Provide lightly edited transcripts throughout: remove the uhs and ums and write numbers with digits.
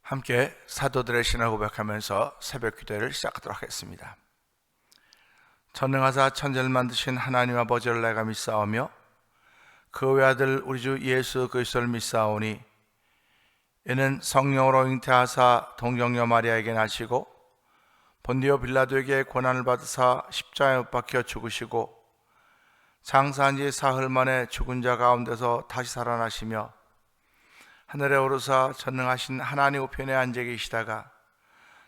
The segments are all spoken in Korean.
함께 사도들의 신을 고백하면서 새벽 기도를 시작하도록 하겠습니다. 전능하사 천지를 만드신 하나님 아버지를 내가 믿사오며 그 외아들 우리 주 예수 그리스도를 믿사오니 이는 성령으로 잉태하사 동정녀 마리아에게 나시고 본디오 빌라도에게 고난을 받으사 십자가에 못 박혀 죽으시고 장사한 지 사흘 만에 죽은 자 가운데서 다시 살아나시며 하늘에 오르사 전능하신 하나님 우편에 앉아 계시다가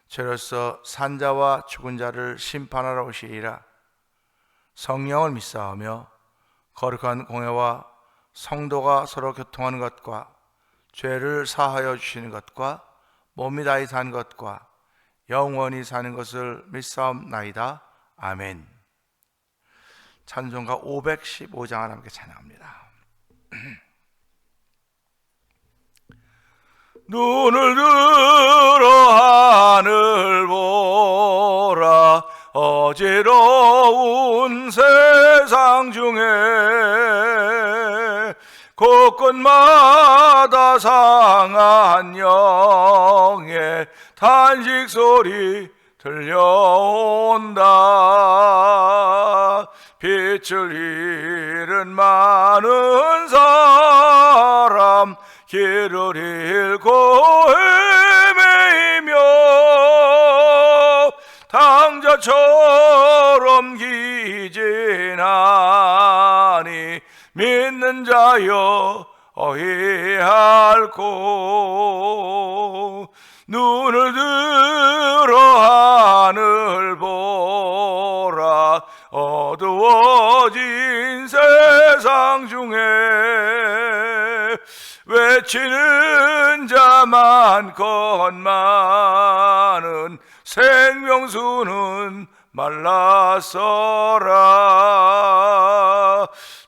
저로서 산자와 죽은 자를 심판하러 오시리라. 성령을 믿사오며 거룩한 공회와 성도가 서로 교통하는 것과 죄를 사하여 주시는 것과 몸이 다히 사는 것과 영원히 사는 것을 믿사옵나이다. 아멘. 찬송가 515장을 함께 찬양합니다. 눈을 들어 하늘 보라. 어지러운 세상 중에 곳곳마다 상한 영의 탄식 소리 들려온다. 빛을 잃은 많은 사람 길을 잃고 헤매이며 당자처럼 기진하니 믿는 자여 어이할꼬. 눈을 들어 하늘 보라. 어두워진 세상 중에 외치는 자 많건만은 생명수는 말랐어라.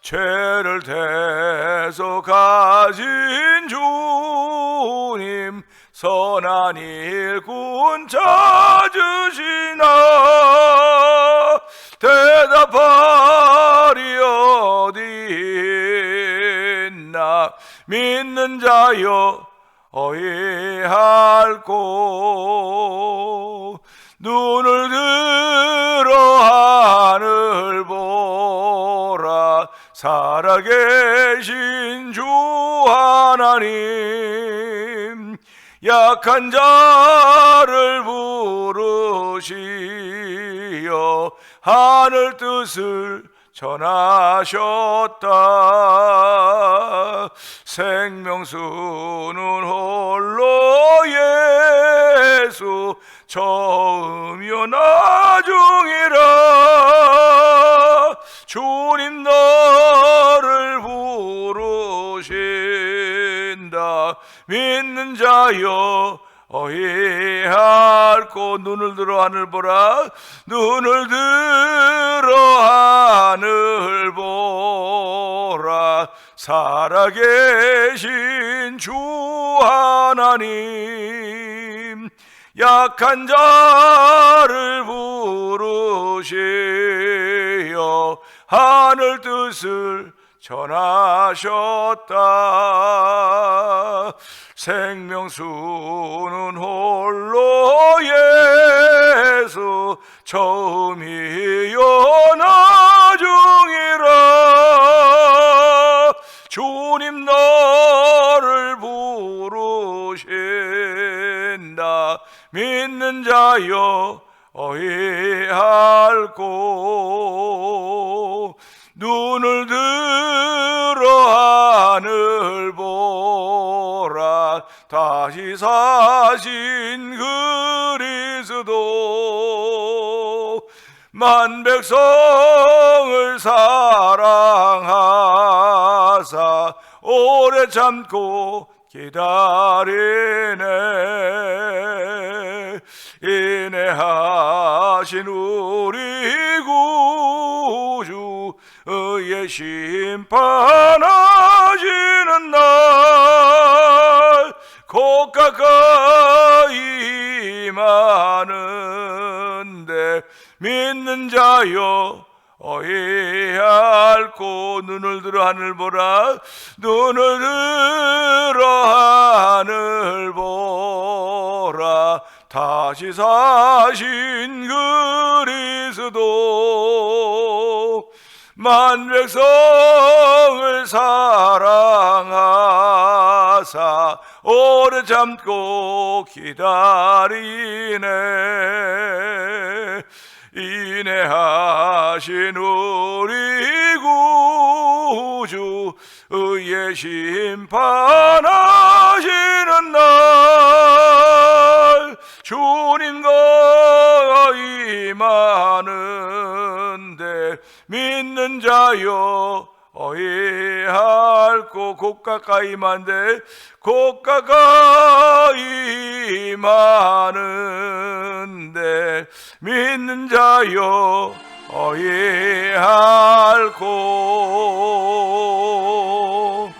죄를 대서 가진 주님 선한 일꾼 찾으시나. 대답하리 어디 있나. 믿는 자여 어이할꼬. 눈을 들어 하늘 보라. 살아계신 주 하나님 약한 자를 부르시어 하늘 뜻을 전하셨다. 생명수는 홀로 예수 처음이요 나중이라. 주님 너를 부르신다. 믿는 자여 어이할꼬. 눈을 들어 하늘 보라. 눈을 들어 하늘 보라. 살아계신 주 하나님 약한 자를 부르시어 하늘 뜻을 전하셨다. 생명수는 홀로 예수 처음이요 나중이라. 주님 너를 부르신다. 믿는 자여 어이할꼬. 눈을 들어 하늘 보라. 다시 사신 그리스도 만 백성을 사랑하사 오래 참고 기다리네. 인내하신 우리 구주 의의 심판하시는 날 곧 가까이 임하는데 믿는 자여 어이할꼬. 눈을 들어 하늘 보라. 눈을 들어 하늘 보라. 다시 사신 그리스도 만 백성을 사랑하사 오래 참고 기다리네. 인내하신 우리 구주 의의 심판하시는 날 주님과 임하는데 믿는 자여 어이할고 곧 가까이 임한데 곧 가까이 임하는데 믿는 자여 어이할고.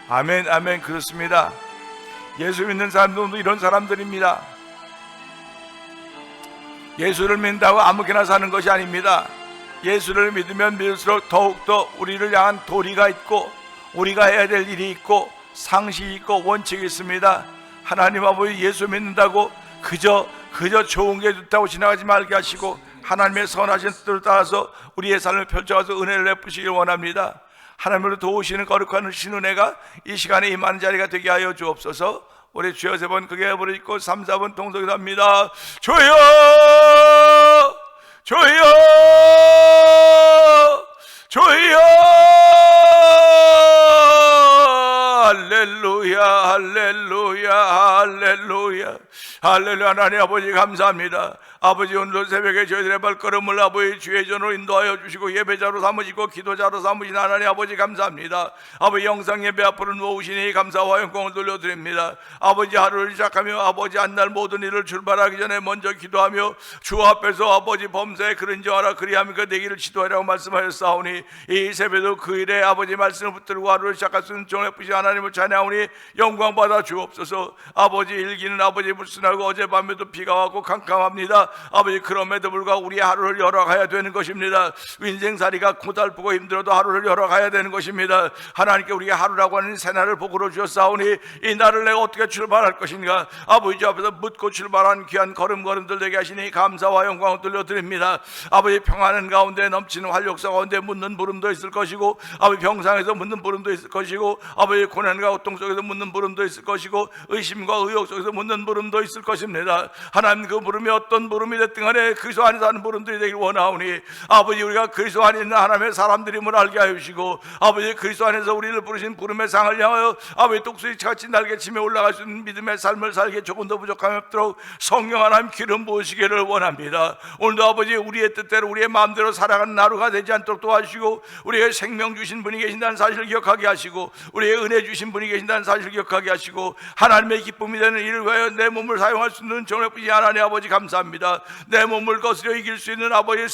아멘, 아멘. 그렇습니다. 예수 믿는 사람들도 이런 사람들입니다. 예수를 믿는다고 아무렇게나 사는 것이 아닙니다. 예수를 믿으면 믿을수록 더욱더 우리를 향한 도리가 있고 우리가 해야 될 일이 있고 상식이 있고 원칙이 있습니다. 하나님 아버지 예수 믿는다고 그저 좋은 게 좋다고 지나가지 말게 하시고 하나님의 선하신 뜻을 따라서 우리의 삶을 펼쳐가서 은혜를 베푸시길 원합니다. 하나님으로 도우시는 거룩한 신은혜가 이 시간에 임하는 자리가 되게 하여 주옵소서. 우리 주여 세 번 크게 부르짖고 3, 4번 통성이 합니다. 주여 주여 주여 할렐루야 할렐루야 할렐루야 할렐루야. 하나님 아버지 감사합니다. 아버지 오늘도 새벽에 저희들의 발걸음을 아버지 주의 전으로 인도하여 주시고 예배자로 삼으시고 기도자로 삼으신 하나님 아버지 감사합니다. 아버지 영상 예배 앞으로 놓으시니 감사와 영광을 돌려드립니다. 아버지 하루를 시작하며 아버지 한날 모든 일을 출발하기 전에 먼저 기도하며 주 앞에서 아버지 범사에 그런저하라 그리하면 그 내기를 지도하라고 말씀하셨사오니 이 새벽에도 그 일에 아버지 말씀을 붙들고 하루를 시작할 수 있는 종의 부시 하나님을 찬양하오니 영광 받아 주옵소서. 아버지 일기는 아버지 불순하고 어젯밤에도 비가 왔고 캄캄합니다. 아버지 그럼에도 불구하고 우리의 하루를 열어가야 되는 것입니다. 인생살이가 고달프고 힘들어도 하루를 열어가야 되는 것입니다. 하나님께 우리의 하루라고 하는 새날을 복으로 주셨사오니 이 날을 내가 어떻게 출발할 것인가 아버지 앞에서 묻고 출발한 귀한 걸음걸음들 되게 하시니 감사와 영광을 돌려드립니다. 아버지 평안한 가운데 넘치는 활력소 가운데 묻는 부름도 있을 것이고 아버지 병상에서 묻는 부름도 있을 것이고 아버지 고난과 고통 속에서 묻는 부름도 있을 것이고 의심과 의혹 속에서 묻는 부름도 있을 것입니다. 하나님 그 부름이 어떤 부름이 됐든 간에 그리스도 안에서 하는 부름들이 되길 원하오니 아버지 우리가 그리스도 안에 있는 하나님의 사람들임을 알게 하여 주시고 아버지 그리스도 안에서 우리를 부르신 부름의 상을 향하여 아버지 독수리같이 날개치며 올라갈 수 있는 믿음의 삶을 살기에 조금 더 부족함이 없도록 성령 하나님 기름 부으시기를 원합니다. 오늘도 아버지 우리의 뜻대로 우리의 마음대로 살아가는 하루가 되지 않도록 도와주시고 우리에게 생명 주신 분이 계신다는 사실을 기억하게 하시고 우리의 은혜 주신 분이 계신다는 사실을 기억하게 하시고 하나님의 기쁨이 되는 일을 위하여 내 몸을 사용할 수 있는 정의 부신 하나님 아버지 감사합니다. 내 몸을 거스려 이길 수 있는 아버지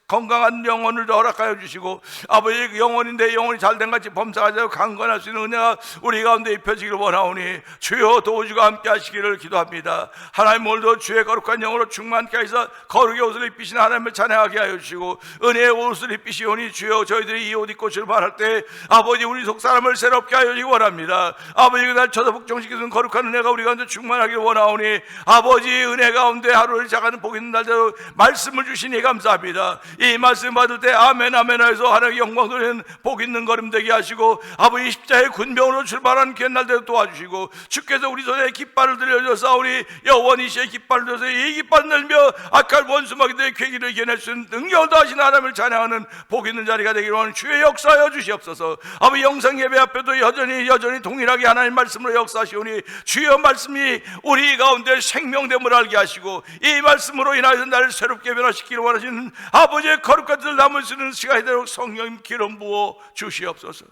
건강한 영혼을 허락하여 주시고 아버지 영혼인데 영혼이 잘된 같이 범사가 되고 강건할 수 있는 은혜가 우리 가운데 입혀지기를 원하오니 주여 도우주가 함께 하시기를 기도합니다. 하나님 오늘도 주의 거룩한 영으로 충만케 하셔서 거룩의 옷을 입히신 하나님을 찬양하게 하여 주시고 은혜의 옷을 입히시오니 주여 저희들이 이 옷 입고 출발할 때 아버지 우리 속사람을 새롭게 하여 주시기 원합니다. 아버지 그날 저도복종시키는 거룩한 은혜가 우리 가운데 충만하기를 원하오니 아버지 은혜 가운데 하루를 시작하는 복 있는 날대로 말씀을 주시니 감사합니다. 이 말씀 받을 때 아멘 아멘 하여서 하나님의 영광 돌리는 복 있는 걸음 되게 하시고 아버지 십자의 군병으로 출발하는 귀한 날대로 도와주시고 주께서 우리 손에 깃발을 들려주사오니 영원히 시에 깃발을 들어서 이 깃발을 들며 악할 원수마귀들의 괴기를 이겨낼 수 있는 능력을 다하신 하나님을 찬양하는 복 있는 자리가 되기를 원하는 주의 역사하여 주시옵소서. 아버지 영상 예배 앞에도 여전히 동일하게 하나님 말씀으로 역사하시오니 주의 말씀이 우리 가운데 생명됨을 알게 하시고 이 말씀으로 인하여서 나를 새롭게 변화시키기를 원하시는 아버지의 거룩한 뜻을 남을 수 있는 시간이 되도록 성령 기름 부어 주시옵소서.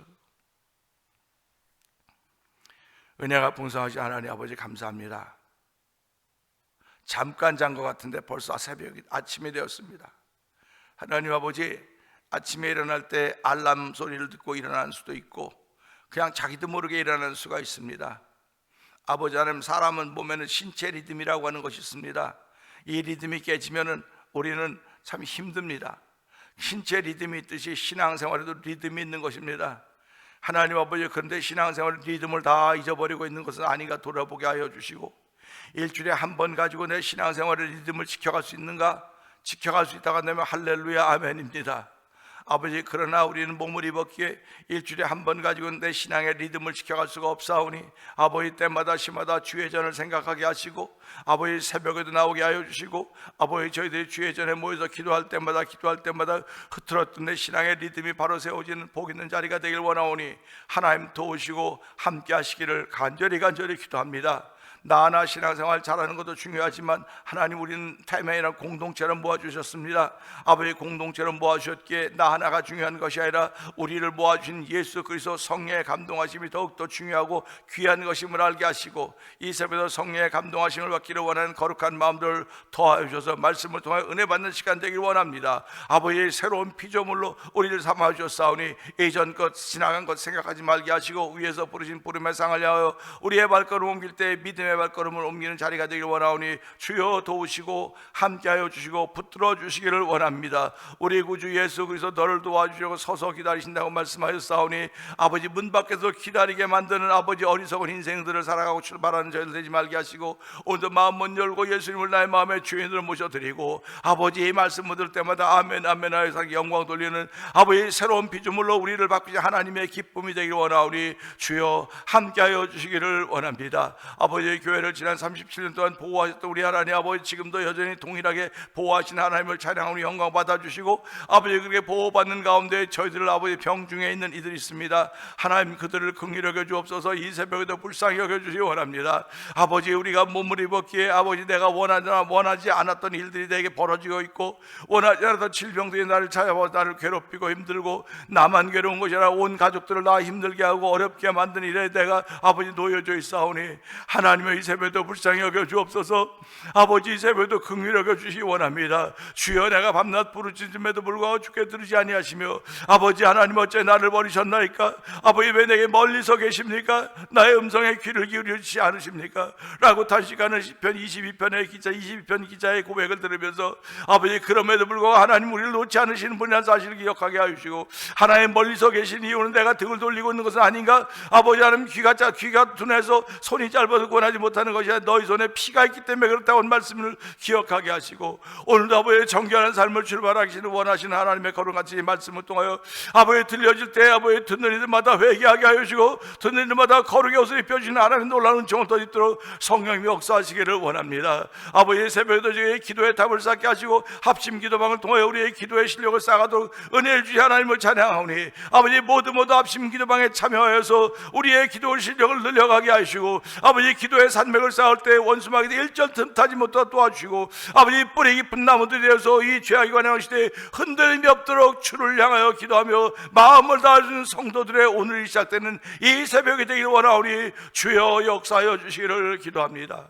은혜가 풍성하신 하나님 아버지 감사합니다. 잠깐 잔 것 같은데 벌써 새벽이 아침이 되었습니다. 하나님 아버지 아침에 일어날 때 알람 소리를 듣고 일어나는 수도 있고 그냥 자기도 모르게 일어나는 수가 있습니다. 아버지 하나님 사람은 보면은 신체 리듬이라고 하는 것이 있습니다. 이 리듬이 깨지면은 우리는 참 힘듭니다. 신체 리듬이 있듯이 신앙생활에도 리듬이 있는 것입니다. 하나님 아버지 그런데 신앙생활 리듬을 다 잊어버리고 있는 것은 아닌가 돌아보게 하여 주시고 일주일에 한 번 가지고 내 신앙생활의 리듬을 지켜갈 수 있는가? 지켜갈 수 있다고 한다면 할렐루야 아멘입니다. 아버지, 그러나 우리는 몸을 입었기에 일주일에 한 번 가지고 내 신앙의 리듬을 지켜갈 수가 없사오니 아버지, 때마다 시마다 주의 전을 생각하게 하시고 아버지, 새벽에도 나오게 하여 주시고 아버지, 저희들이 주의 전에 모여서 기도할 때마다 흐트러뜨는 내 신앙의 리듬이 바로 세워지는 복 있는 자리가 되길 원하오니 하나님 도우시고 함께 하시기를 간절히 기도합니다. 나 하나 신앙생활 잘하는 것도 중요하지만 하나님, 우리는 태명이란 공동체를 모아주셨습니다. 아버지, 공동체를 모아주셨기에 나 하나가 중요한 것이 아니라 우리를 모아주신 예수 그리스도 성령의 감동하심이 더욱더 중요하고 귀한 것임을 알게 하시고 이 새벽에도 성령의 감동하심을 받기를 원하는 거룩한 마음들을 더하여 주셔서 말씀을 통해 은혜 받는 시간 되길 원합니다. 아버지, 새로운 피조물로 우리를 삼아 주셨사오니 예전 것 지나간 것 생각하지 말게 하시고 위에서 부르신 부름의 상을 향하여 우리의 발걸음 옮길 때 믿음의 발걸음을 옮기는 자리가 되길 원하오니 주여 도우시고 함께하여 주시고 붙들어 주시기를 원합니다. 우리 구주 예수 그리스도 너를 도와주려고 서서 기다리신다고 말씀하셨사오니 아버지, 문 밖에서 기다리게 만드는 아버지 어리석은 인생들을 살아가고 출발하는 저희들 되지 말게 하시고 오늘도 마음문 열고 예수님을 나의 마음의 주인으로 모셔드리고 아버지, 이 말씀을 들을 때마다 아멘 아멘 하여서 영광 돌리는 아버지, 새로운 피조물로 우리를 바꾸신 하나님의 기쁨이 되길 원하오니 주여 함께하여 주시기를 원합니다. 아버지, 교회를 지난 37년 동안 보호하셨던 우리 하나님 아버지, 지금도 여전히 동일하게 보호하신 하나님을 찬양하오니 영광 받아주시고 아버지, 그렇게 보호받는 가운데 저희들 아버지 병중에 있는 이들이 있습니다. 하나님, 그들을 긍휼히 여겨 주옵소서. 이 새벽에도 불쌍히 여겨 주시기 원합니다. 아버지, 우리가 몸을 입었기에 아버지, 내가 원하지 않았던 일들이 내게 벌어지고 있고 원하지 않았던 질병들이 나를 찾아와 나를 괴롭히고 힘들고 나만 괴로운 것이 아니라 온 가족들을 나 힘들게 하고 어렵게 만든 일에 내가 아버지 놓여져 있사오니 하나님의 이 새벽에도 불쌍히 여겨 주옵소서. 아버지, 이 새벽에도 긍휼히 여겨 주시기 원합니다. 주여, 내가 밤낮 부르짖음에도 불구하고 주께 들으지 아니하시며 아버지 하나님, 어째 나를 버리셨나이까? 아버지, 왜 내게 멀리서 계십니까? 나의 음성에 귀를 기울이지 않으십니까? 라고 탄식하는 시편 22편 기자의 고백을 들으면서 아버지, 그럼에도 불구하고 하나님 우리를 놓지 않으시는 분이라는 사실을 기억하게 하시고 하나님, 멀리서 계신 이유는 내가 등을 돌리고 있는 것은 아닌가? 아버지 하나님, 귀가 둔해서 손이 짧아서 권하지 못하는 것이 아니라 너희 손에 피가 있기 때문에 그렇다고 말씀을 기억하게 하시고 오늘도 아버지, 정결한 삶을 출발하시는 원하시는 하나님의 거룩한 말씀을 통하여 아버지, 들려질 때 아버지, 듣는 이들마다 회개하게 하여 주시고 듣는 이들마다 거룩의 옷을 입혀주시는 하나님 놀라운 종을 더 있도록 성령님이 역사하시기를 원합니다. 아버지, 새벽에도 저희의 기도의 답을 쌓게 하시고 합심 기도방을 통하여 우리의 기도의 실력을 쌓아가도록 은혜를 주시 하나님을 찬양하오니 아버지, 모두 합심 기도방에 참여하여서 우리의 기도 실력을 늘려가게 하시고 아버지, 기도의 산맥을 쌓을 때 원수마귀도 일절 틈타지 못하도록 도와주시고 아버지, 뿌리 깊은 나무들이 되어서 이 죄악이 관영한 시대에 흔들림이 없도록 주를 향하여 기도하며 마음을 다하는 성도들의 오늘이 시작되는 이 새벽이 되기를 원하오니 주여 역사하여 주시기를 기도합니다.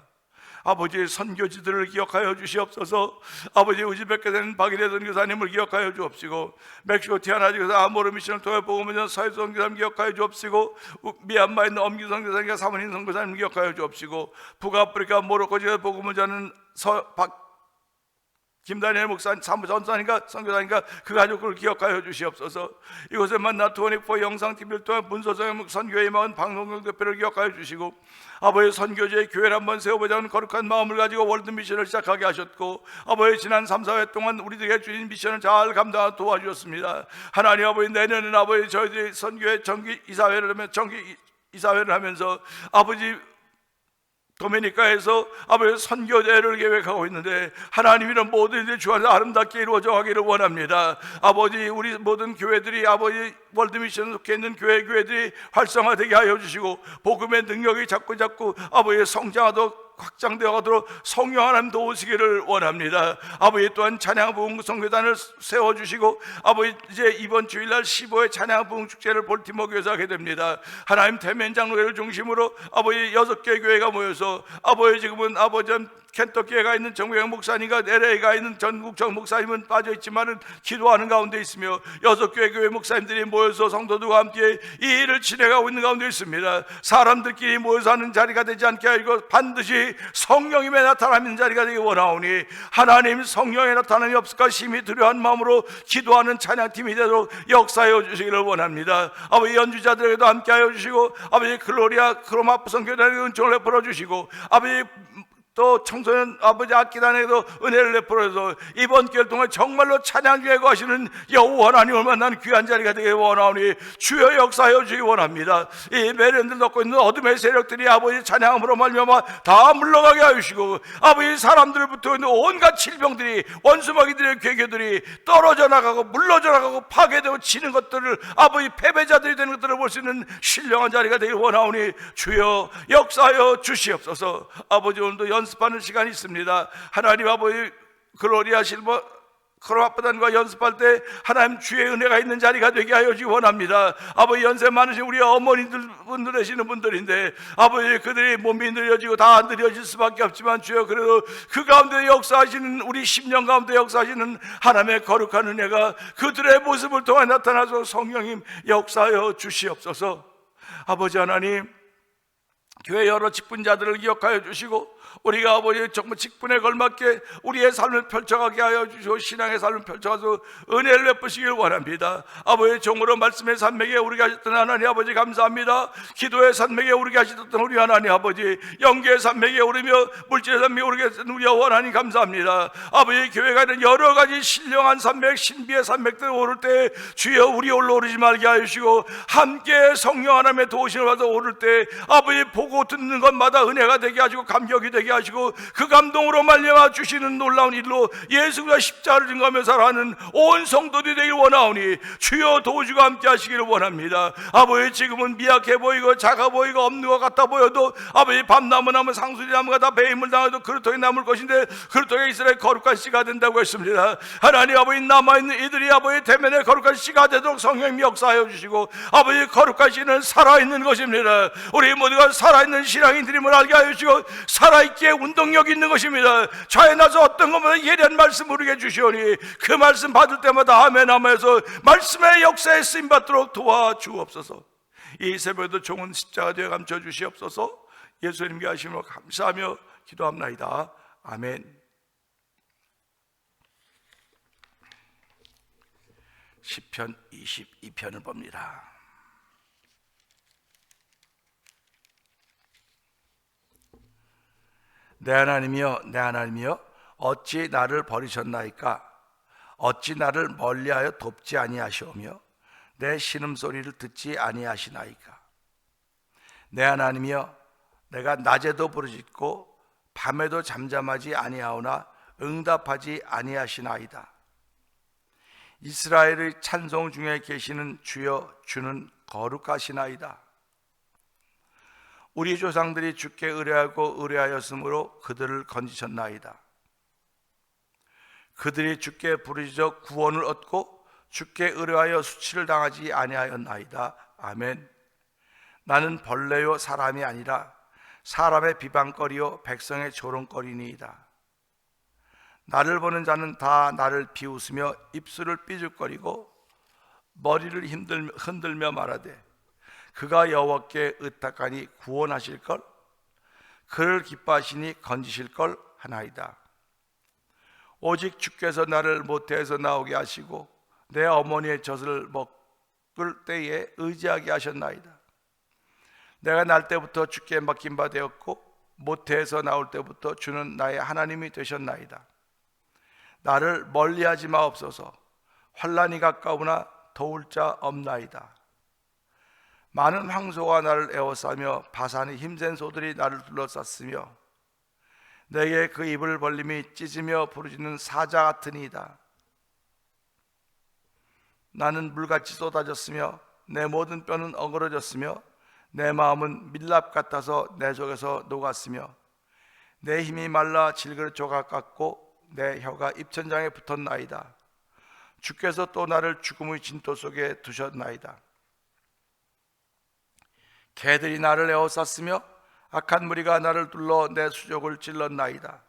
아버지, 선교지들을 기억하여 주시옵소서. 아버지, 우즈베키스탄 박일혜 선교사님을 기억하여 주옵시고 멕시코 티아나지에서 아모르 미션을 통해 복음을 사회수 선교사님 기억하여 주옵시고 미얀마에 있는 엄기 선교사님과 사모님 선교사님 기억하여 주옵시고 북아프리카 모로코지에서 복음을 전하는 김다니엘 목사님, 사무전사님과 선교사님과 그 가족을 기억하여 주시옵소서. 이곳에 만나 24 영상TV를 통해 문서정 선교의 마은 방송국 대표를 기억하여 주시고 아버지, 선교지의 교회를 한번 세워보자는 거룩한 마음을 가지고 월드미션을 시작하게 하셨고 아버지, 지난 3, 4회 동안 우리들에게 주신 미션을 잘 감당하고 도와주셨습니다. 하나님 아버지, 내년에는 아버지, 저희들이 선교의 정기 이사회를 하면서 아버지, 도미니카에서 아버지 선교대회를 계획하고 있는데 하나님, 이런 모든 일이 주 안에서 아름답게 이루어져 가기를 원합니다. 아버지, 우리 모든 교회들이 아버지 월드미션 속해 있는 교회들이 활성화되게 하여 주시고 복음의 능력이 자꾸 아버지 성장하도록 확장되어 가도록 성령 하나님 도우시기를 원합니다. 아버지, 또한 찬양 부흥 선교단을 세워주시고 아버지, 이제 이번 주일날 15회 찬양 부흥 축제를 볼티모 교회에서 하게 됩니다. 하나님, 대면 장로회를 중심으로 아버지 6개 교회가 모여서 아버지, 지금은 아버지 켄터키에 가 있는 정우영 목사님과 LA가 있는 전국정 목사님은 빠져있지만은 기도하는 가운데 있으며 6교회 교회 목사님들이 모여서 성도들과 함께 이 일을 진행하고 있는 가운데 있습니다. 사람들끼리 모여서 하는 자리가 되지 않게 하고 반드시 성령님의 나타나는 자리가 되기 원하오니 하나님, 성령의 나타남이 없을까 심히 두려워한 마음으로 기도하는 찬양팀이 되도록 역사하여 주시기를 원합니다. 아버지, 연주자들에게도 함께하여 주시고 아버지, 글로리아 크로마프 선교단의 은총을 베풀어 주시고 아버지, 또 청소년 아버지 악기단에도 은혜를 베풀어서 이번 기회 동안 정말로 찬양 중에 거하시는 여호와 하나님을 만나는 귀한 자리가 되길 원하오니 주여 역사하여 주기 원합니다. 이 매련들 넣고 있는 어둠의 세력들이 아버지 찬양함으로 말미암아 다 물러가게 하시고, 아버지 사람들을 붙어 있는 온갖 질병들이, 원수마귀들의 괴계들이 떨어져 나가고 물러져 나가고 파괴되고 지는 것들을, 아버지 패배자들이 되는 것들을 볼 수 있는 신령한 자리가 되길 원하오니 주여 역사하여 주시옵소서. 아버지 오늘도 연습하는 시간이 있습니다. 하나님 아버지 글로리아 실버 크로아프단과 연습할 때 하나님 주의 은혜가 있는 자리가 되게 하여 주기 원합니다. 아버지 연세 많으신 우리 어머니들 분들 되시는 분들인데 아버지 그들이 몸이 느려지고 다 느려질 수밖에 없지만 주여 그래도 그 가운데 역사하시는 우리 10년 가운데 역사하시는 하나님의 거룩한 은혜가 그들의 모습을 통해 나타나서 성령님 역사하여 주시옵소서. 아버지 하나님 교회 여러 직분자들을 기억하여 주시고 우리가 아버지 정말 직분에 걸맞게 우리의 삶을 펼쳐가게 하여 주시고 신앙의 삶을 펼쳐가서 은혜를 베푸시길 원합니다. 아버지 종으로 말씀의 산맥에 우리가 하셨던 하나님 아버지 감사합니다. 기도의 산맥에 우리가 하셨던 우리 하나님 아버지, 영계의 산맥에 오르며 물질의 산맥에 오르게 하셨던 우리 하나님 감사합니다. 아버지 교회가 있는 여러 가지 신령한 산맥, 신비의 산맥들 오를 때 주여 우리 올라오르지 말게 하시고 함께 성령 하나님의 도우심을 받아 오를 때 아버지 보고 듣는 것마다 은혜가 되게 하시고 감격이 되게 하시고 그 감동으로 말미암아 주시는 놀라운 일로 예수가 십자가를 증거하며 살아가는 온 성도들이 되길 원하오니 주여 도우시고 함께 하시기를 원합니다. 아버지 지금은 미약해 보이고 작아 보이고 없는 것 같아 보여도 아버지 밤나무 나무 상수리 나무가 다 배임을 당해도 그릇통에 남을 것인데 그릇통에 이스라엘 거룩한 씨가 된다고 했습니다. 하나님 아버지 남아있는 이들이 아버지 대면에 거룩한 씨가 되도록 성령님 역사하여 주시고 아버지 거룩한 씨는 살아있는 것입니다. 우리 모두가 살아있는 신앙인들임을 알게 하여 주시고 살아있기에 운동력이 있는 것입니다. 좌에 나서 어떤 것보다 예리한 말씀을 우리에게 주시오니 그 말씀 받을 때마다 아멘 하면서 말씀의 역사에 쓰임받도록 도와주옵소서. 이 새벽에도 종은 십자가 되어 감춰 주시옵소서. 예수님께 하심으로 감사하며 기도합나이다. 아멘. 시편 22편을 봅니다. 내 하나님이여 내 하나님이여 어찌 나를 버리셨나이까? 어찌 나를 멀리하여 돕지 아니하시오며 내 신음소리를 듣지 아니하시나이까? 내 하나님이여 내가 낮에도 부르짖고 밤에도 잠잠하지 아니하오나 응답하지 아니하시나이다. 이스라엘의 찬송 중에 계시는 주여 주는 거룩하시나이다. 우리 조상들이 주께 의뢰하고 의뢰하였으므로 그들을 건지셨나이다. 그들이 주께 부르짖어 구원을 얻고 주께 의뢰하여 수치를 당하지 아니하였나이다. 아멘. 나는 벌레요 사람이 아니라 사람의 비방거리요 백성의 조롱거리니이다. 나를 보는 자는 다 나를 비웃으며 입술을 삐죽거리고 머리를 흔들며 말하되 그가 여호와께 의탁하니 구원하실걸? 그를 기뻐하시니 건지실걸 하나이다. 오직 주께서 나를 모태에서 나오게 하시고 내 어머니의 젖을 먹을 때에 의지하게 하셨나이다. 내가 날 때부터 주께 맡긴 바 되었고 모태에서 나올 때부터 주는 나의 하나님이 되셨나이다. 나를 멀리하지 마옵소서. 환난이 가까우나 도울 자 없나이다. 많은 황소가 나를 에워싸며 바산의 힘센 소들이 나를 둘러쌌으며 내게 그 입을 벌림이 찢으며 부르짖는 사자 같으니이다. 나는 물같이 쏟아졌으며 내 모든 뼈는 어그러졌으며 내 마음은 밀랍 같아서 내 속에서 녹았으며 내 힘이 말라 질그릇 조각 같고 내 혀가 입천장에 붙었나이다. 주께서 또 나를 죽음의 진토 속에 두셨나이다. 개들이 나를 에워쌌으며 악한 무리가 나를 둘러 내 수족을 찔렀나이다.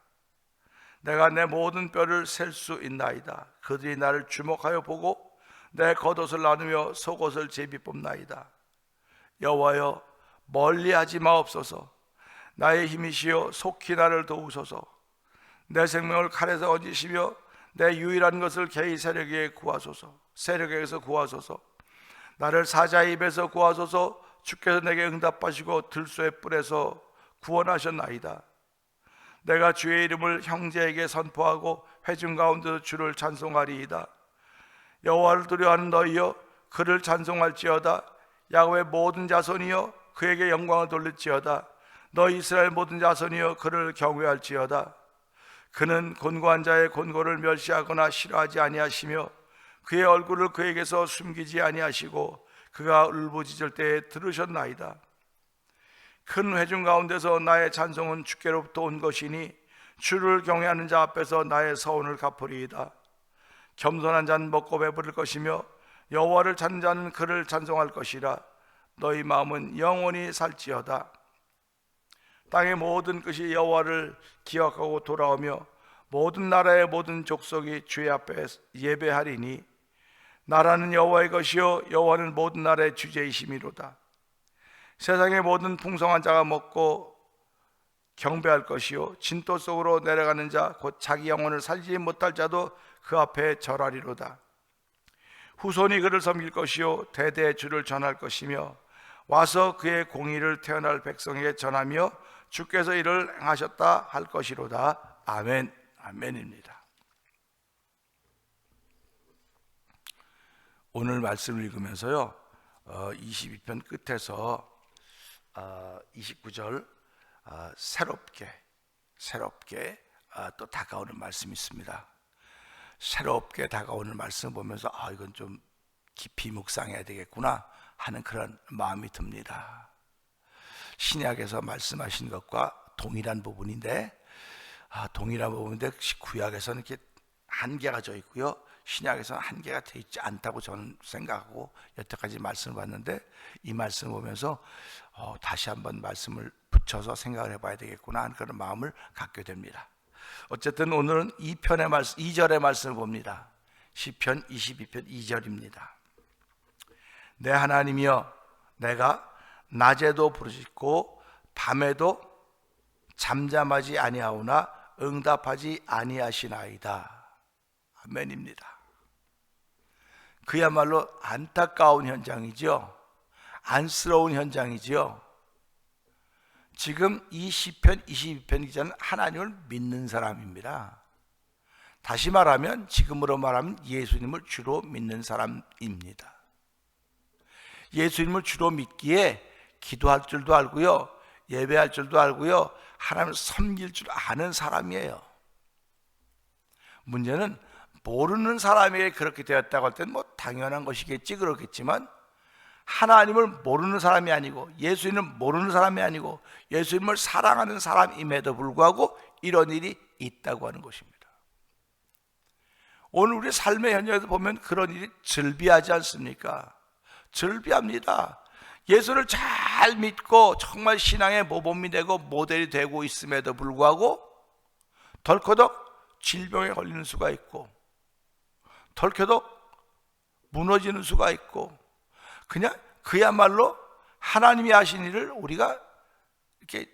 내가 내 모든 뼈를 셀 수 있나이다. 그들이 나를 주목하여 보고 내 겉옷을 나누며 속옷을 제비 뽑나이다. 여호와여 멀리하지 마옵소서. 나의 힘이시여 속히 나를 도우소서. 내 생명을 칼에서 얹으시며 내 유일한 것을 개의 세력에게 구하소서. 세력에게서 구하소서. 나를 사자의 입에서 구하소서. 주께서 내게 응답하시고 들소의 뿔에서 구원하셨나이다. 내가 주의 이름을 형제에게 선포하고 회중 가운데서 주를 찬송하리이다. 여호와를 두려워하는 너희여 그를 찬송할지어다. 야곱의 모든 자손이여 그에게 영광을 돌릴지어다. 너희 이스라엘 모든 자손이여 그를 경외할지어다. 그는 곤고한 자의 곤고를 멸시하거나 싫어하지 아니하시며 그의 얼굴을 그에게서 숨기지 아니하시고 그가 울부짖을 때에 들으셨나이다. 큰 회중 가운데서 나의 찬송은 주께로부터 온 것이니 주를 경외하는 자 앞에서 나의 서원을 갚으리이다. 겸손한 자는 먹고 배부를 것이며 여호와를 찾는 자는 그를 찬송할 것이라. 너희 마음은 영원히 살지어다. 땅의 모든 끝이 여호와를 기억하고 돌아오며 모든 나라의 모든 족속이 주의 앞에 예배하리니 나라는 여호와의 것이요 여호와는 모든 나라의 주제이심이로다. 세상의 모든 풍성한 자가 먹고 경배할 것이요 진토 속으로 내려가는 자 곧 자기 영혼을 살리지 못할 자도 그 앞에 절하리로다. 후손이 그를 섬길 것이요 대대의 주를 전할 것이며 와서 그의 공의를 태어날 백성에게 전하며 주께서 이를 행하셨다 할 것이로다. 아멘. 아멘입니다. 오늘 말씀을 읽으면서요 22편 끝에서 29절 새롭게 또 다가오는 말씀이 있습니다. 새롭게 다가오는 말씀을 보면서 이건 좀 깊이 묵상해야 되겠구나 하는 그런 마음이 듭니다. 신약에서 말씀하신 것과 동일한 부분인데 동일한 부분인데 구약에서는 이렇게 한계가 져 있고요 신약에서는 한계가 돼 있지 않다고 저는 생각하고 여태까지 말씀을 봤는데 이 말씀을 보면서 다시 한번 말씀을 붙여서 생각을 해봐야 되겠구나 하는 그런 마음을 갖게 됩니다. 어쨌든 오늘은 2절의 말씀을 봅니다. 시편 22편 2절입니다. 내 하나님이여 내가 낮에도 부르짖고 밤에도 잠잠하지 아니하오나 응답하지 아니하시나이다. 아멘입니다. 그야말로 안타까운 현장이죠. 안쓰러운 현장이죠. 지금 이 시편 22편 기자는 하나님을 믿는 사람입니다. 다시 말하면 지금으로 말하면 예수님을 주로 믿는 사람입니다. 예수님을 주로 믿기에 기도할 줄도 알고요 예배할 줄도 알고요 하나님을 섬길 줄 아는 사람이에요. 문제는 모르는 사람에게 그렇게 되었다고 할 때는 당연한 것이겠지 그렇겠지만 하나님을 모르는 사람이 아니고 예수님을 모르는 사람이 아니고 예수님을 사랑하는 사람임에도 불구하고 이런 일이 있다고 하는 것입니다. 오늘 우리 삶의 현장에서 보면 그런 일이 즐비하지 않습니까? 즐비합니다. 예수를 잘 믿고 정말 신앙의 모범이 되고 모델이 되고 있음에도 불구하고 덜커덕 질병에 걸리는 수가 있고 덜커덕 무너지는 수가 있고 그냥 그야말로 하나님이 하신 일을 우리가 이렇게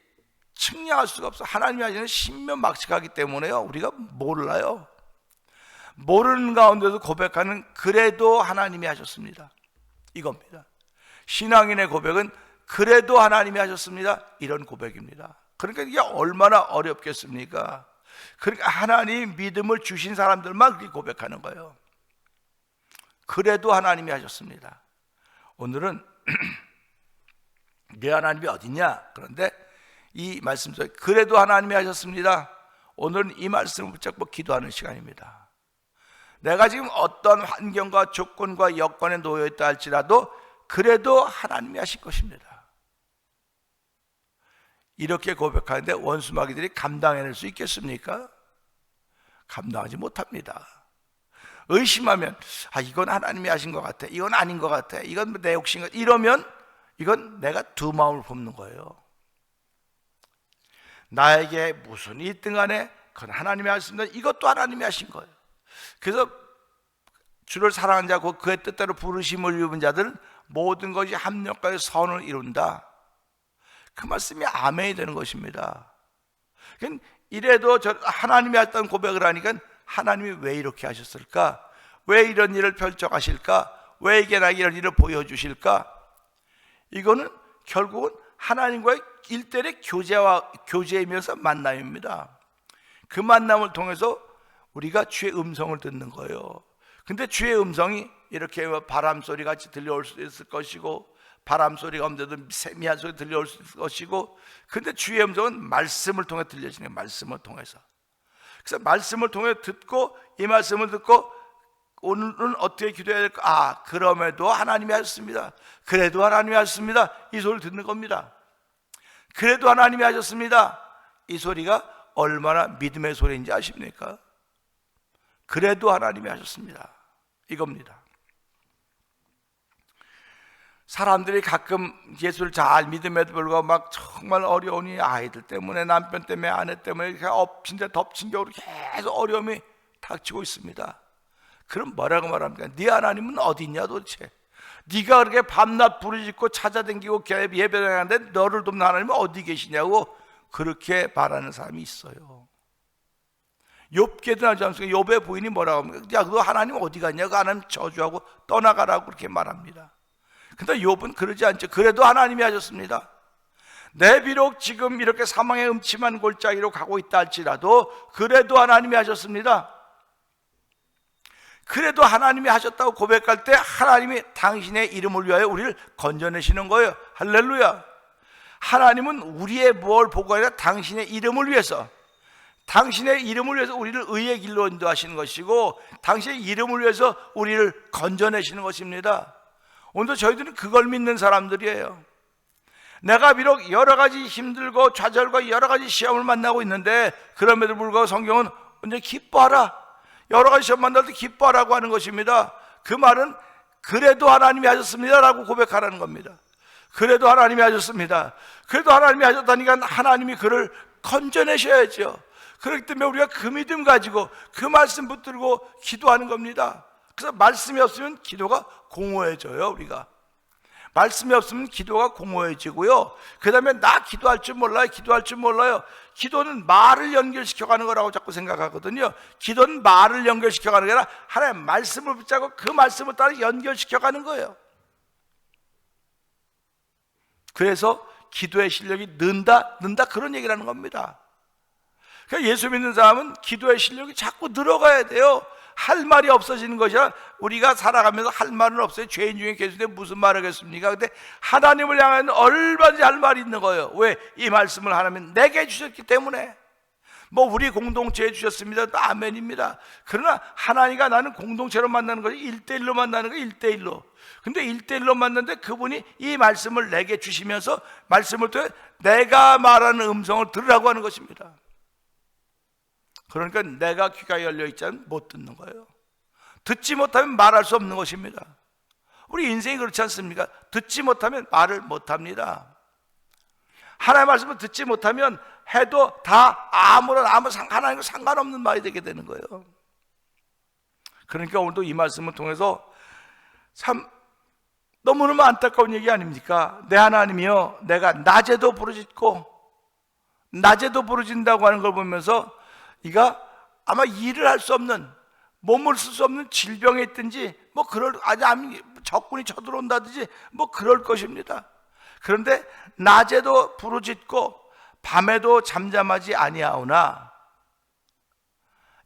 측량할 수가 없어. 하나님이 하시는 신면막측하기 때문에요 우리가 몰라요. 모르는 가운데서 고백하는 그래도 하나님이 하셨습니다 이겁니다. 신앙인의 고백은 그래도 하나님이 하셨습니다 이런 고백입니다. 그러니까 이게 얼마나 어렵겠습니까? 그러니까 하나님 믿음을 주신 사람들만 그렇게 고백하는 거예요. 그래도 하나님이 하셨습니다. 오늘은 내 하나님이 어딨냐? 그런데 이 말씀 속에 그래도 하나님이 하셨습니다. 오늘은 이 말씀을 붙잡고 기도하는 시간입니다. 내가 지금 어떤 환경과 조건과 여건에 놓여 있다 할지라도 그래도 하나님이 하실 것입니다. 이렇게 고백하는데 원수마귀들이 감당해낼 수 있겠습니까? 감당하지 못합니다. 의심하면 이건 하나님이 하신 것 같아, 이건 아닌 것 같아, 이건 내 욕심 같아, 이러면 이건 내가 두 마음을 품는 거예요. 나에게 무슨 일이 있든 간에 그건 하나님이 하셨습니다. 이것도 하나님이 하신 거예요. 그래서 주를 사랑하는 자, 그의 뜻대로 부르심을 입은 자들은 모든 것이 합력하여 선을 이룬다. 그 말씀이 아멘이 되는 것입니다. 이래도 하나님이 했던 고백을 하니까 하나님이 왜 이렇게 하셨을까? 왜 이런 일을 펼쳐가실까? 왜 이게 나에게 이런 일을 보여주실까? 이거는 결국은 하나님과의 일대의 교제이면서 만남입니다. 그 만남을 통해서 우리가 주의 음성을 듣는 거예요. 근데 주의 음성이 이렇게 바람 소리 같이 들려올 수 있을 것이고, 바람 소리가 없는데도 세미한 소리 들려올 수 있을 것이고, 근데 주의 음성은 말씀을 통해 들려지는 거예요. 말씀을 통해서. 그래서 말씀을 통해 듣고, 이 말씀을 듣고 오늘은 어떻게 기도해야 될까? 아, 그럼에도 하나님이 하셨습니다. 그래도 하나님이 하셨습니다. 이 소리를 듣는 겁니다. 그래도 하나님이 하셨습니다. 이 소리가 얼마나 믿음의 소리인지 아십니까? 그래도 하나님이 하셨습니다. 이겁니다. 사람들이 가끔 예수를 잘 믿음에도 불구하고 막 정말 어려우니 아이들 때문에, 남편 때문에, 아내 때문에 이렇게 엎친 데 덮친 격으로 계속 어려움이 닥치고 있습니다. 그럼 뭐라고 말합니까? 네 하나님은 어디 있냐 도대체? 네가 그렇게 밤낮 부르짖고 찾아다니고 예배하는데 너를 돕는 하나님은 어디 계시냐고 그렇게 말하는 사람이 있어요. 욥기에도 나오지 않습니까? 욥의 부인이 뭐라고 합니까? 야, 너 하나님 어디 갔냐? 그 하나님 저주하고 떠나가라고 그렇게 말합니다. 근데 욥은 그러지 않죠. 그래도 하나님이 하셨습니다. 내 비록 지금 이렇게 사망의 음침한 골짜기로 가고 있다 할지라도 그래도 하나님이 하셨습니다. 그래도 하나님이 하셨다고 고백할 때 하나님이 당신의 이름을 위하여 우리를 건져내시는 거예요. 할렐루야. 하나님은 우리의 뭘 보고 아니라 당신의 이름을 위해서, 당신의 이름을 위해서 우리를 의의 길로 인도하시는 것이고, 당신의 이름을 위해서 우리를 건져내시는 것입니다. 오늘도 저희들은 그걸 믿는 사람들이에요. 내가 비록 여러 가지 힘들고 좌절과 여러 가지 시험을 만나고 있는데 그럼에도 불구하고 성경은 언제 기뻐하라, 여러 가지 시험 만날 때 기뻐하라고 하는 것입니다. 그 말은 그래도 하나님이 하셨습니다 라고 고백하라는 겁니다. 그래도 하나님이 하셨습니다. 그래도 하나님이 하셨다니까 하나님이 그를 건져내셔야죠. 그렇기 때문에 우리가 그 믿음 가지고 그 말씀 붙들고 기도하는 겁니다. 그래서 말씀이 없으면 기도가 공허해져요. 우리가 말씀이 없으면 기도가 공허해지고요. 그 다음에 나 기도할 줄 몰라요, 기도할 줄 몰라요. 기도는 말을 연결시켜가는 거라고 자꾸 생각하거든요. 기도는 말을 연결시켜가는 게 아니라 하나님의 말씀을 붙잡고 그 말씀을 따라 연결시켜가는 거예요. 그래서 기도의 실력이 는다 그런 얘기를 하는 겁니다. 그러니까 예수 믿는 사람은 기도의 실력이 자꾸 늘어가야 돼요. 할 말이 없어지는 것이라, 우리가 살아가면서 할 말은 없어요. 죄인 중에 계신데 무슨 말을 하겠습니까? 근데 하나님을 향하여 얼마든지 할 말이 있는 거예요. 왜? 이 말씀을 하나님 내게 주셨기 때문에. 뭐 우리 공동체에 주셨습니다. 아멘입니다. 그러나 하나님과 나는 공동체로 만나는 것이 1대1로 만나는 거예요. 1대1로. 근데 1대1로 만났는데 그분이 이 말씀을 내게 주시면서 말씀을 통해 내가 말하는 음성을 들으라고 하는 것입니다. 그러니까 내가 귀가 열려있지 않으면 못 듣는 거예요. 듣지 못하면 말할 수 없는 것입니다. 우리 인생이 그렇지 않습니까? 듣지 못하면 말을 못합니다. 하나님의 말씀을 듣지 못하면 해도 다 하나님과 상관없는 말이 되게 되는 거예요. 그러니까 오늘도 이 말씀을 통해서 참 너무너무 안타까운 얘기 아닙니까? 내 하나님이여, 내가 낮에도 부르짖고 낮에도 부르짖는다고 하는 걸 보면서 네가 아마 일을 할 수 없는, 몸을 쓸 수 없는 질병에 있든지 뭐 아니 적군이 쳐들어온다든지 뭐 그럴 것입니다. 그런데 낮에도 부르짖고 밤에도 잠잠하지 아니하오나,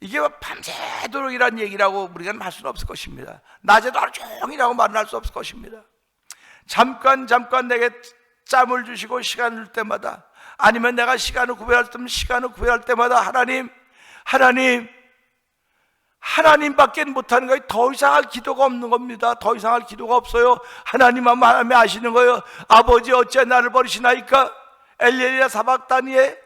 이게 밤새도록이라는 얘기라고 우리가 할 수는 없을 것입니다. 낮에도 하루 종일이라고 말은 할 수 없을 것입니다. 잠깐 내게 짬을 주시고 시간을 줄 때마다, 아니면 내가 시간을 구별할 때면 시간을 구별할 때마다 하나님밖에 못하는 거예요. 더 이상 할 기도가 없는 겁니다. 더 이상 할 기도가 없어요. 하나님만 아시는 거예요. 아버지 어찌 나를 버리시나이까? 엘리엘이나 사박다니에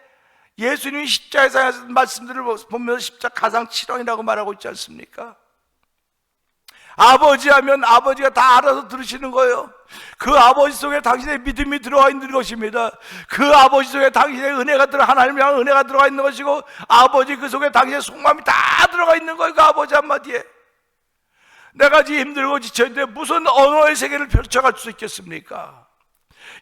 예수님이 십자가에서 하신 말씀들을 보면서 십자가 가상 7원이라고 말하고 있지 않습니까? 아버지 하면 아버지가 다 알아서 들으시는 거예요. 그 아버지 속에 당신의 믿음이 들어가 있는 것입니다. 그 아버지 속에 당신의 하나님을 향한 은혜가 들어가 있는 것이고, 아버지 그 속에 당신의 속마음이 다 들어가 있는 거예요. 그 아버지 한마디에. 내가 지금 힘들고 지쳐있는데 무슨 언어의 세계를 펼쳐갈 수 있겠습니까?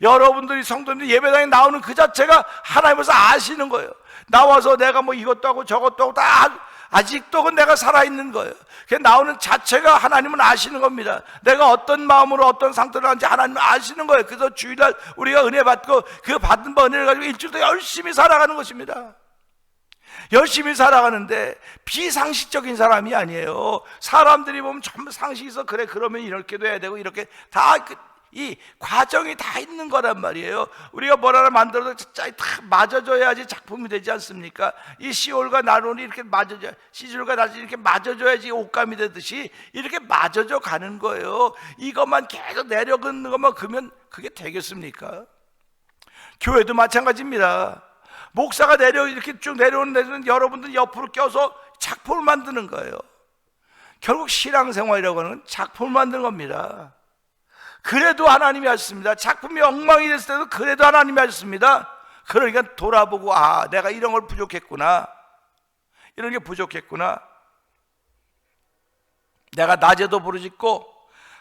여러분들이 성도님들 예배당에 나오는 그 자체가 하나님께서 아시는 거예요. 나와서 내가 뭐 이것도 하고 저것도 하고 다 아직도 내가 살아있는 거예요. 나오는 자체가 하나님은 아시는 겁니다. 내가 어떤 마음으로 어떤 상태로 하는지 하나님은 아시는 거예요. 그래서 주일날 우리가 은혜 받고 그 받은 은혜를 가지고 일주일 동안 열심히 살아가는 것입니다. 열심히 살아가는데 비상식적인 사람이 아니에요. 사람들이 보면 전부 상식이 있어. 그래, 그러면 이렇게도 해야 되고, 이렇게 다 이 과정이 다 있는 거란 말이에요. 우리가 뭘 하나 만들어도 다 맞아줘야지 작품이 되지 않습니까? 이 시올과 나론이 이렇게 맞아줘야, 시줄과 나줄이 이렇게 맞아줘야지 옷감이 되듯이 이렇게 맞아져 가는 거예요. 이것만 계속 내려가는 것만 그러면 그게 되겠습니까? 교회도 마찬가지입니다. 목사가 이렇게 쭉 내려오는 데는 여러분들 옆으로 껴서 작품을 만드는 거예요. 결국 신앙생활이라고 하는 건 작품을 만드는 겁니다. 그래도 하나님이 하셨습니다. 작품이 엉망이 됐을 때도 그래도 하나님이 하셨습니다. 그러니까 돌아보고, 아, 내가 이런 걸 부족했구나, 이런 게 부족했구나. 내가 낮에도 부르짖고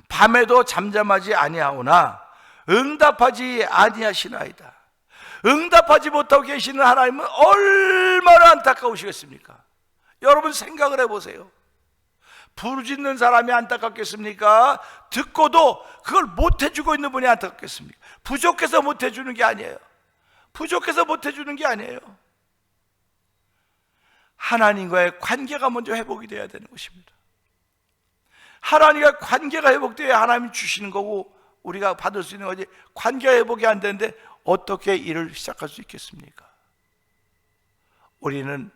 밤에도 잠잠하지 아니하오나 응답하지 아니하시나이다. 응답하지 못하고 계시는 하나님은 얼마나 안타까우시겠습니까? 여러분 생각을 해보세요. 부르짖는 사람이 안타깝겠습니까? 듣고도 그걸 못해주고 있는 분이 안타깝겠습니까? 부족해서 못해주는 게 아니에요. 부족해서 못해주는 게 아니에요. 하나님과의 관계가 먼저 회복이 돼야 되는 것입니다. 하나님과 관계가 회복돼야 하나님이 주시는 거고 우리가 받을 수 있는 거지. 관계가 회복이 안 되는데 어떻게 일을 시작할 수 있겠습니까? 우리는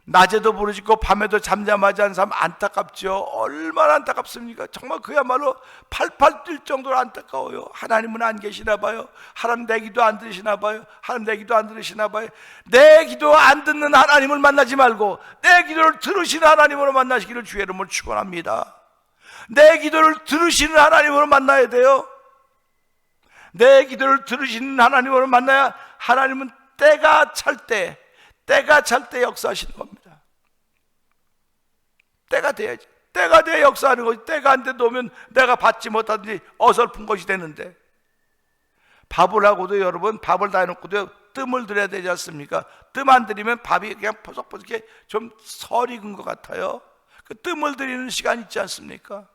낮에도 부르짖고 밤에도 잠잠하지 않은 사람 안타깝죠. 얼마나 안타깝습니까? 정말 그야말로 팔팔 뛸 정도로 안타까워요. 하나님은 안 계시나 봐요. 하나님 내 기도 안 들으시나 봐요. 하나님 내 기도 안 들으시나 봐요. 내 기도 안 듣는 하나님을 만나지 말고 내 기도를 들으시는 하나님으로 만나시기를 주의 이름으로 축원합니다. 내 기도를 들으시는 하나님으로 만나야 돼요. 내 기도를 들으시는 하나님으로 만나야 하나님은 때가 찰 때 역사하시는 겁니다. 때가 돼야지. 때가 돼야 역사하는 거지. 때가 안 돼 놓으면 내가 받지 못하든지 어설픈 것이 되는데, 밥을 하고도 여러분, 밥을 다 해놓고도 뜸을 들여야 되지 않습니까? 뜸 안 들이면 밥이 그냥 포석포석해 좀 설 익은 것 같아요. 그 뜸을 들이는 시간 있지 않습니까?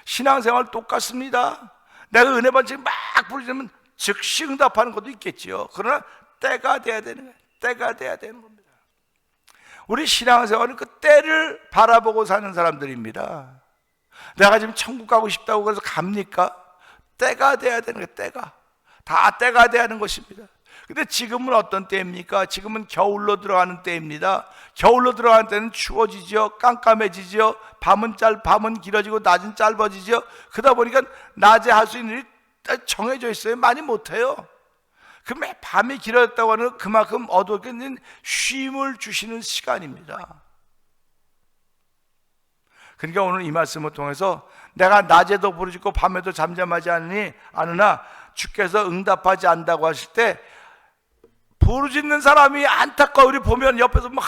신앙생활 똑같습니다. 내가 은혜 받지 막 부르짖으면 즉시 응답하는 것도 있겠지요. 그러나 때가 돼야 되는 거예요. 때가 돼야 되는 겁니다. 우리 신앙생활은 그 때를 바라보고 사는 사람들입니다. 내가 지금 천국 가고 싶다고 그래서 갑니까? 때가 돼야 되는 거예요. 때가 다 때가 돼야 하는 것입니다. 근데 지금은 어떤 때입니까? 지금은 겨울로 들어가는 때입니다. 겨울로 들어가는 때는 추워지죠. 깜깜해지죠. 밤은 길어지고 낮은 짧아지죠. 그러다 보니까 낮에 할 수 있는 일이 정해져 있어요. 많이 못해요. 그 밤이 길어졌다고 하는 그만큼 어둡게 쉼을 주시는 시간입니다. 그러니까 오늘 이 말씀을 통해서 내가 낮에도 부르짖고 밤에도 잠잠하지 않으나 주께서 응답하지 않는다고 하실 때 부르짖는 사람이 안타까워. 우리 보면 옆에서 막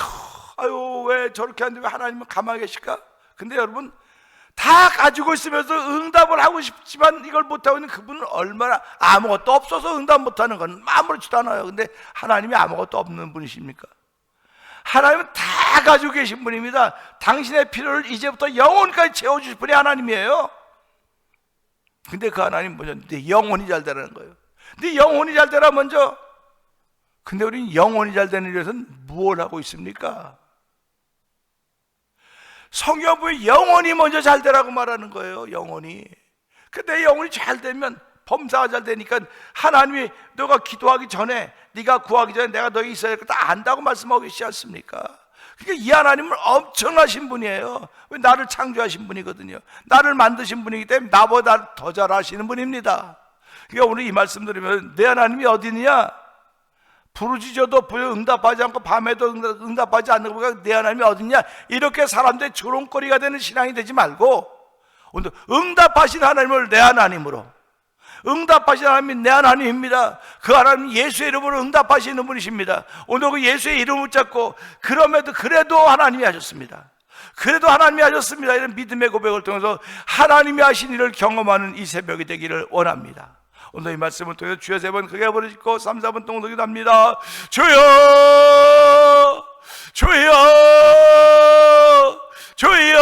아유 왜 저렇게 하는데 왜 하나님은 가만히 계실까? 근데 여러분 다 가지고 있으면서 응답을 하고 싶지만 이걸 못하고 있는 그분은 얼마나, 아무것도 없어서 응답 못하는 건 아무렇지도 않아요. 근데 하나님이 아무것도 없는 분이십니까? 하나님은 다 가지고 계신 분입니다. 당신의 필요를 이제부터 영혼까지 채워주실 분이 하나님이에요. 근데 그 하나님 먼저 내 영혼이 잘 되라는 거예요. 네 영혼이 잘 되라 먼저. 근데 우리는 영혼이 잘 되는 일에서는 무엇을 하고 있습니까? 성경 보면 영혼이 먼저 잘 되라고 말하는 거예요. 영혼이. 근데 영혼이 잘 되면 범사가 잘 되니까 하나님이 너가 기도하기 전에, 네가 구하기 전에 내가 너에게 있어야 될 거 다 안다고 말씀하고 계시지 않습니까? 그러니까 이 하나님은 엄청나신 분이에요. 왜 나를 창조하신 분이거든요. 나를 만드신 분이기 때문에 나보다 더 잘하시는 분입니다. 그러니까 오늘 이 말씀 들으면 내 하나님이 어디냐? 부르짖어도 응답하지 않고 밤에도 응답하지 않는 거가 내 하나님이 어딨냐? 이렇게 사람들의 조롱거리가 되는 신앙이 되지 말고 오늘 응답하신 하나님을 내 하나님으로, 응답하신 하나님이 내 하나님입니다. 그 하나님 예수의 이름으로 응답하시는 분이십니다. 오늘 그 예수의 이름을 붙잡고 그래도 하나님이 하셨습니다. 그래도 하나님이 하셨습니다. 이런 믿음의 고백을 통해서 하나님이 하신 일을 경험하는 이 새벽이 되기를 원합니다. 오늘 이 말씀을 통해서 주여 3번 크게 부르짖고 3, 4번 동동이 합니다. 주여 주여 주여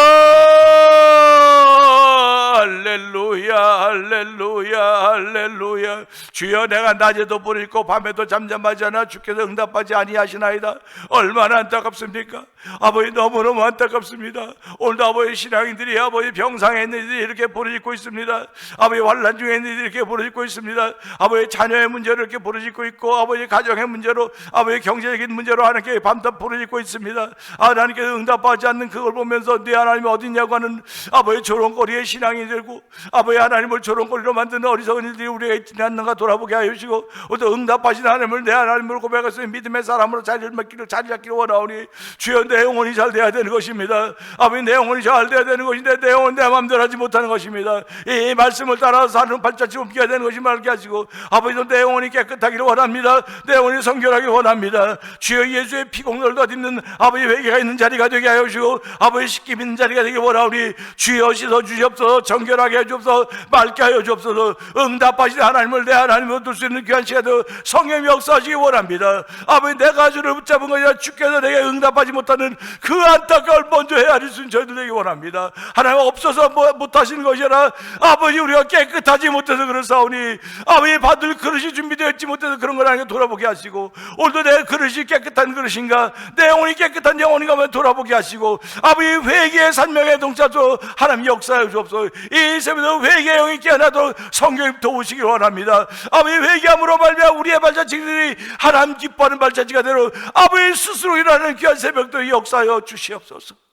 할렐루야 할렐루야 할렐루야. 주여, 내가 낮에도 불을 있고 밤에도 잠잠하지 않아 주께서 응답하지 아니하시나이다. 얼마나 안타깝습니까? 아버지, 너무너무 안타깝습니다. 오늘도 아버지 신앙인들이 아버지 병상에 있는 이들이 이렇게 부르짖고 있습니다. 아버지 환난 중에 있는 이들이 이렇게 부르짖고 있습니다. 아버지 자녀의 문제로 이렇게 부르짖고 있고, 아버지 가정의 문제로, 아버지 경제적인 문제로 하나님께 밤낮 부르짖고 있습니다. 하나님께서 응답하지 않는 그걸 보면서 네 하나님이 어딨냐고 하는 아버지 조롱거리의 신앙이 들고, 아버지 하나님을 조롱거리로 만드는 어리석은 일들이 우리가 있지 않는가 돌아보게 하여 주시고, 또 응답하신 하나님을 내 하나님을 고백해서 믿음의 사람으로 자리 잡기를 원하오니, 주여, 내 영혼이 잘 돼야 되는 것입니다. 아버지, 내 영혼이 잘 돼야 되는 것인데 내 영혼은 내 마음대로 하지 못하는 것입니다. 이 말씀을 따라서 사는 발자취 옮겨야 되는 것이 말게 하시고, 아버지도 내 영혼이 깨끗하기를 원합니다. 내 영혼이 성결하기를 원합니다. 주여, 예수의 피공로를 덧입는 아버지 회개가 있는 자리가 되게 하여 주시고, 아버지 씻김 있는 자리가 되게 원하오니, 주여 씻어 주시옵소서. 정결하게 해 주옵소서. 맑게 하여 주옵소서. 응답하신 하나님을 내 하나님으로 둘 수 있는 귀한 시간도 성령이 역사하시기 원합니다. 아버지, 내가 주를 붙잡은 것이 아니라 주께서 내게 응답하지 못하는 그 안타까움을 먼저 헤아릴 수 있는 저희들 되기 원합니다. 하나님 없어서 못하시는 것이 아니라 아버지, 우리가 깨끗하지 못해서 그렇사오니, 아버지 받을 그릇이 준비되어 있지 못해서 그런 걸 하나님 돌아보게 하시고, 오늘도 내 그릇이 깨끗한 그릇인가, 내 영혼이 깨끗한 영혼인가 한번 돌아보게 하시고, 아버지 회개의 산명의 동자도 하나님 역사해 주옵소서. 이 새벽에도 회개의 영이 깨어나도록 성령님 도우시기 원합니다. 아버지, 회개함으로 말미암아 우리의 발자취들이 하나님 기뻐하는 발자취가 되도록 아버지 스스로 일하는 귀한 새벽도 역사하여 주시옵소서.